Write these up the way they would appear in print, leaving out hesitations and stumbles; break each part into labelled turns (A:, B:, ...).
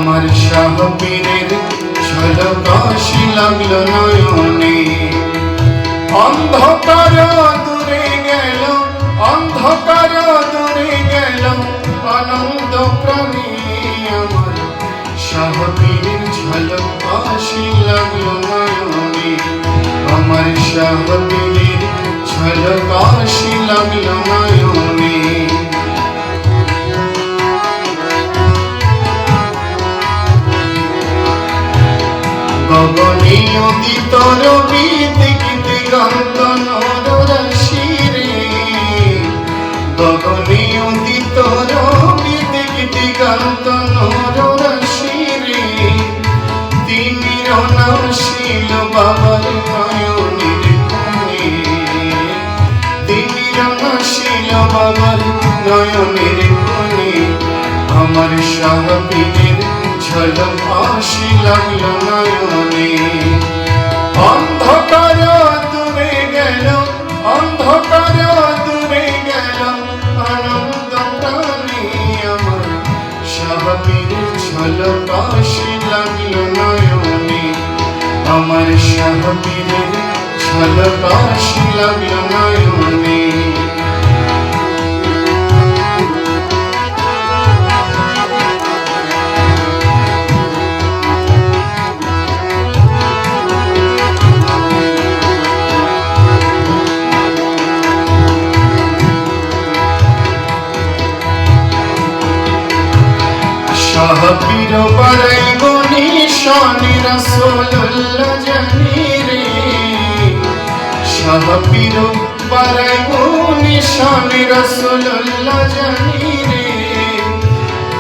A: আমার শাহপীরের ঝলকাশি লাগলো নয়নে, অন্ধকার দূরে গেল, অন্ধকার দূরে গেল, আনন্দ প্রাণে আমার শাহপীরের ঝলকাশি লাগলো নয়নে, আমার শাহপীরের ঝলকাশি লাগলো নয়নে। গগনে উদিত রবি দিগিতে গান্ত নররাশি রে, গগনে উদিত রবি দিগিতে গান্ত নররাশি রে, তিমির নাশিল বাবার নয়নের কোণে, তিমির নাশিল বাবার নয়নের কোণে, আমার শাহপীরের ঝলকাশি লাগলো নয়নে, অন্ধকার দূরে গেল, অন্ধকার দূরে গেল, আনন্দ প্রাণে আমার শাহপীরের ঝলকাশি লাগলো নয়নে, আমার শাহপীরের ঝলকাশি লাগলো নয়নে। শাহপীর বারাই গনি শানি রাসূলুল্লাহ জানি রে, শাহপীর বারাই গনি শানি রাসূলুল্লাহ জানি রে,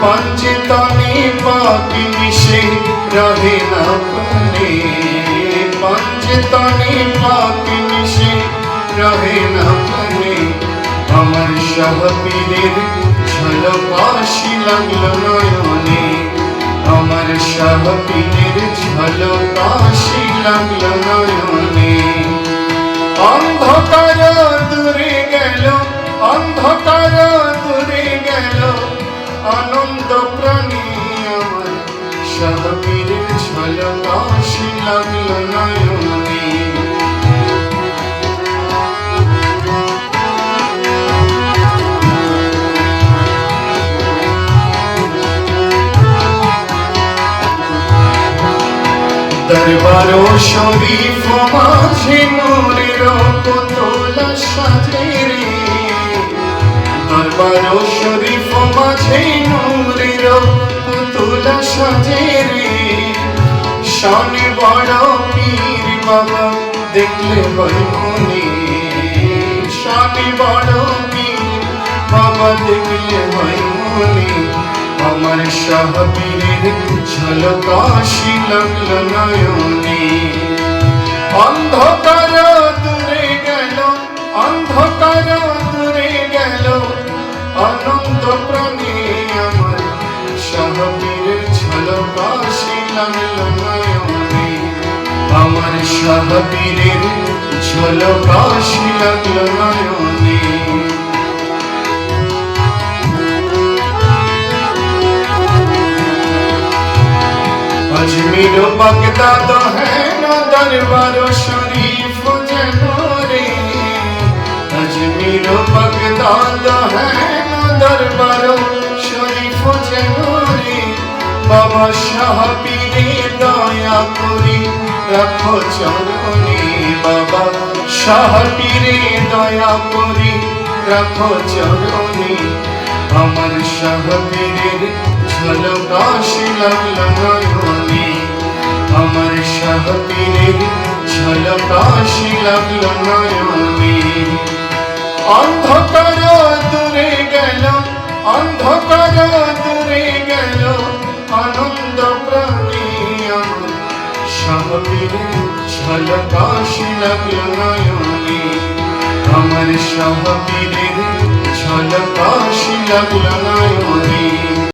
A: পঞ্চতনে পাক মিশে রহে না পানে, পঞ্চতনে পাক মিশে রহে না পানে, আমার শাহপীরের ঝলকাশি লাগলো নয়নে, আমার শাহপীরের ঝলকাশি লাগলো নয়নে, অন্ধকার দূরে গেল, অন্ধকার দূরে গেল, আনন্দ প্রাণে আমার শাহপীরের ঝলকাশি লাগলো নয়নে। দরবার শরীফ মাঝে নূরের পুতুল সাজে রে, দরবার শরীফ মাঝে নূরের পুতুল সাজে রে, শানে বড় পীর বাবা দেখলে হয় মনে, শানে বড় পীর বাবা দেখলে হয় মনে, আমার শাহপীরের ঝলকাশি লাগলো নয়নে, অন্ধকার দূরে গেল, অন্ধকার দূরে গেল, আনন্দ প্রাণে আমার শাহপীরের ঝলকাশি লাগলো নয়নে, আমার শাহপীরের ঝলকাশি লাগলো নয়নে। अजमेर बगदाद है ना दरबार शरीफ जनो रे, अजमेर बगदाद है ना दरबार शरीफ जनो रे, बाबा शाहपीरे दया करी रखो चरणे, बाबा शाहपीरे दया करी रखो चरणे, আমার শাহপীরের ঝলকাশি লাগলো নয়নে, আমার শাহপীরের ঝলকাশি লাগলো নয়নে, অন্ধকার দূরে গেল, অন্ধকার দূরে গেল, আনন্দ প্রাণে আমার শাহপীরের ঝলকাশি লাগলো নয়নে, আমার শাহপীরের ঝলকাশি লাগলো নয়নে।